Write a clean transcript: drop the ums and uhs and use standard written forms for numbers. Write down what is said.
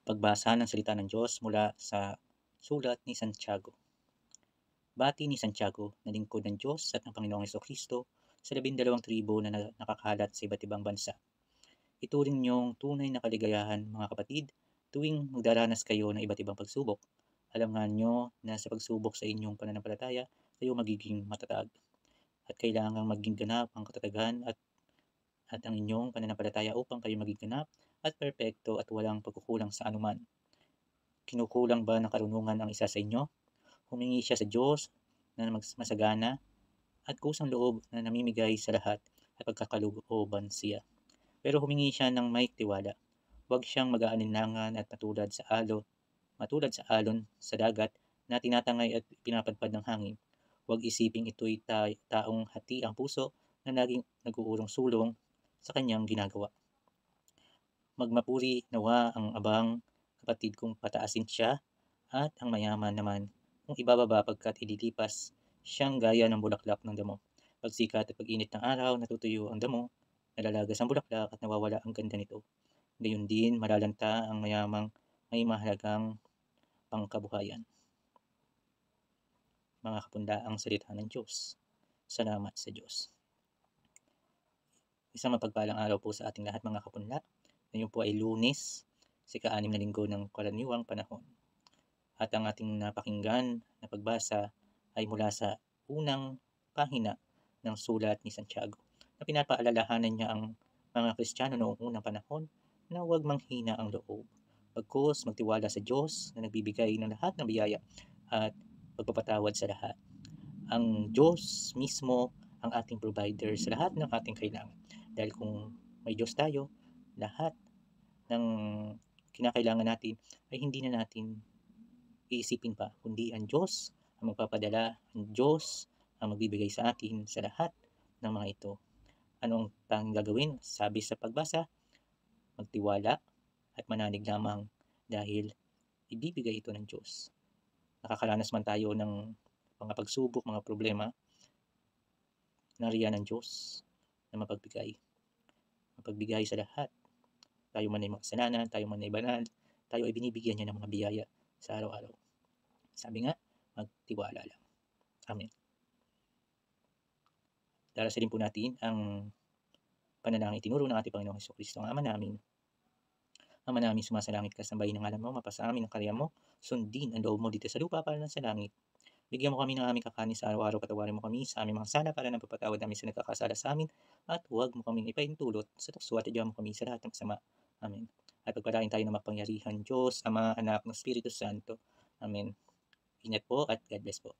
Pagbasa ng salita ng Diyos mula sa sulat ni Santiago. Bati ni Santiago na lingkod ng Diyos at ng Panginoong Jesucristo sa 12 tribo na nakakalat sa iba't ibang bansa. Ituring niyong tunay na kaligayahan, mga kapatid, tuwing magdaranas kayo ng iba't ibang pagsubok. Alam nga niyo na sa pagsubok sa inyong pananampalataya, kayo magiging matatag. At kailangang maging ganap ang katatagan at ang inyong pananampalataya upang kayo maging ganap at perpekto at walang pagkukulang sa anuman. Kinukulang ba ng karunungan ang isa sa inyo? Humingi siya sa Diyos na masagana at kusang loob na namimigay sa lahat at pagkakalooban siya. Pero humingi siya ng may tiwala. Huwag siyang mag-aalinlangan at matulad sa alon sa dagat na tinatangay at pinapadpad ng hangin. Huwag isiping ito'y taong hati ang puso na laging nag-uurong sulong sa kanyang ginagawa. Magmapuri nawa ang abang kapatid kung pataasin siya at ang mayaman naman kung ibababa pagkat ililipas siyang gaya ng bulaklak ng damo. Pagsikat at pag-init ng araw, natutuyo ang damo, nalalagas ang bulaklak at nawawala ang ganda nito. Gayon din, malalanta ang mayamang may mahalagang pangkabuhayan. Mga kapunda, ang salita ng Diyos. Salamat sa Diyos. Isang mapagpalang araw po sa ating lahat, mga kapunda. Ngayon po ay Lunes, sa ika-6 na linggo ng karaniwang panahon. At ang ating napakinggan na pagbasa ay mula sa unang pahina ng sulat ni Santiago, na pinapaalalahanan niya ang mga Kristiyano noong unang panahon na huwag manghina ang loob, bagkus magtiwala sa Diyos na nagbibigay ng lahat ng biyaya at pagpapatawad sa lahat. Ang Diyos mismo ang ating provider sa lahat ng ating kailangan. Dahil kung may Diyos tayo, lahat ng kinakailangan natin ay hindi na natin iisipin pa, kundi ang Diyos ang magpapadala, ang Diyos ang magbibigay sa atin sa lahat ng mga ito. Anong tanging gagawin? Sabi sa pagbasa, magtiwala at manalig lamang dahil ibibigay ito ng Diyos. Nakakaranas man tayo ng mga pagsubok, mga problema, nariyan ng Diyos na mapagbigay sa lahat. Tayo man ay makasalanan, tayo man ay banal, tayo ay binibigyan niya ng mga biyaya sa araw-araw. Sabi nga, magtiwala lang. Amen. Darasalin po natin ang panalangin itinuro ng ating Panginoong Jesucristo. Ang Ama namin, sumasalangit ka, sambahin ang ngalan mo, mapasa amin ang karya mo, sundin ang loob mo dito sa lupa para sa langit. Bigyan mo kami ng aming kakanin sa araw-araw, patawarin mo kami sa aming mga sala para ng papatawad namin sa nagkakasala sa amin, at huwag mo kaming ipahintulot sa tukso at idyan mo kami sa lahat ng masama. Amen. At pagpalain tayo ng mapangyarihan Diyos, Ama, Anak, ng Espiritu Santo. Amen. Ingat po at God bless po.